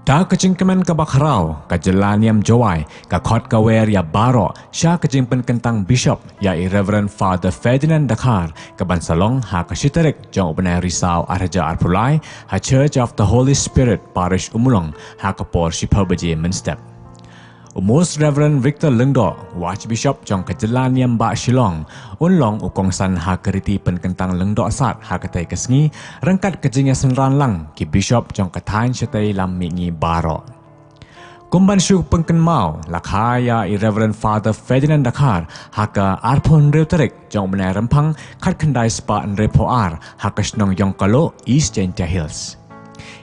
Ta kecingkemen ke bakrau, ke jelaniam jawai, ke khot kawer ya barok, sya kecingpen kentang bishop ya Reverend Father Ferdinand Dakar, ke bansalong ha ke syiterik jong benai risau arja arpulai, ha Church of the Holy Spirit Parish Umulong, ha ke por shipau beje menstep. Most Reverend Victor Lengdo, Archbishop jong ke jelaniam ba Shillong, unlong ukong san ha keriti pen kentang Lengdo sat ha ketai kesngi, rengkat kejingnya senran lang ki Bishop jong ketain syatai lam mingi baro. Kumban syuk pengken mau, lakhaya Reverend Father Ferdinand Dakar, ha ke arpon reuterik jong benai rempang kat kendai spa en repoar, ha ke snong jong kalo East Gentia Hills.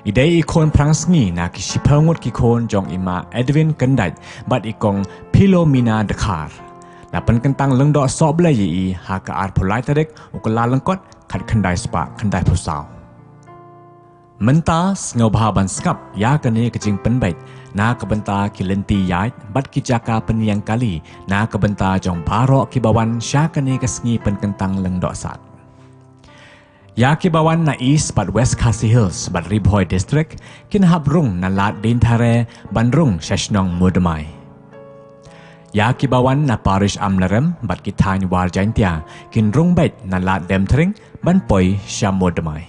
Idai ikon prangsngi na ki sipangut ki kon jong ima Edwin Kendat bat ikong Philomena Dakar. Na penkentang lengdok sok belai yi ha ke ar pulai tarik ukala lengkot kat kendai spa kendai pusau. Menta ngau bahaban skap ya kene kecing penbait na kebenta ki lenti yait bat ki jaka peniang kali na kebenta jong barok ki bawan sya kene kesngi penkentang lengdok sat. Ya ki bawan na East bat West Khasi Hills bat Ribhoi District kin habrung na lat din thare bandrung shashnong mudamai. Ya ki bawan na Parish Amlarem bat ki thany war jaintia kin rung bet na lat dem thring ban poi shamudamai.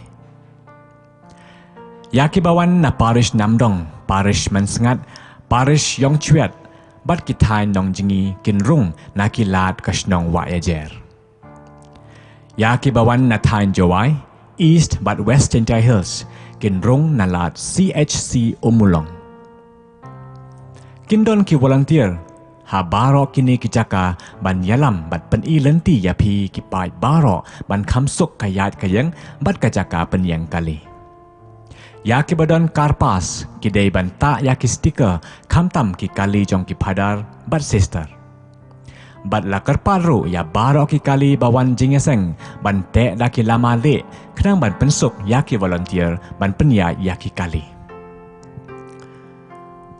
Ya ki bawan na Parish Namdong, Parish Mansengat, Parish Yongchuet bat ki thany nong jingi kin rung na ki lat kashnong wa yajer. Ya ki bawan na Thain Jawai, East but West Gentia Hills, kinrung nalat CHC Umulong. Kindon ki volunteer, ha baro kini ki jaka ban yalam bat pen i lenti ya pi ki pai baro ban kamsuk kayat kayeng bat kajaka penyang kali. Ya ki badan karpas, ki day ban ta ya ki stiker, kamtam ki kali jong ki padar bat sister. Bat la kerparu ya baro ki kali bawan jingeseng ban te da ki lama le kenang ban pensuk ya ki volunteer ban penya ya ki kali.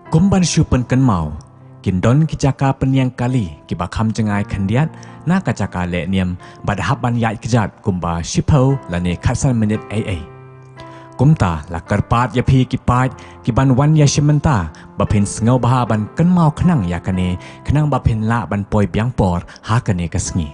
Kumban syupen ken mau kindon ki jaka penyang kali ki bakam jengai kandiat na ka jaka le niam bat haban ya kijat kumba shipau lane khasan minute AA. Kumta la kerpat ya pi ki pat ki ban wan ya shimenta bapin ngau baha ban ken mau kenang ya kane kenang bapin la ban poi biang por ha kane kasngi.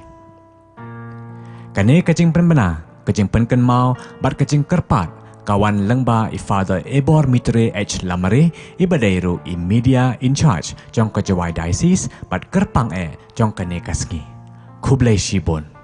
Kane kacing penbena kacing pen ken mau bat kacing kerpat kawan lengba i Father Ebor Mitre H Lamare i badairu i media in charge jong kejawai diocese bat kerpang jong kane kasngi. Kublai shibun.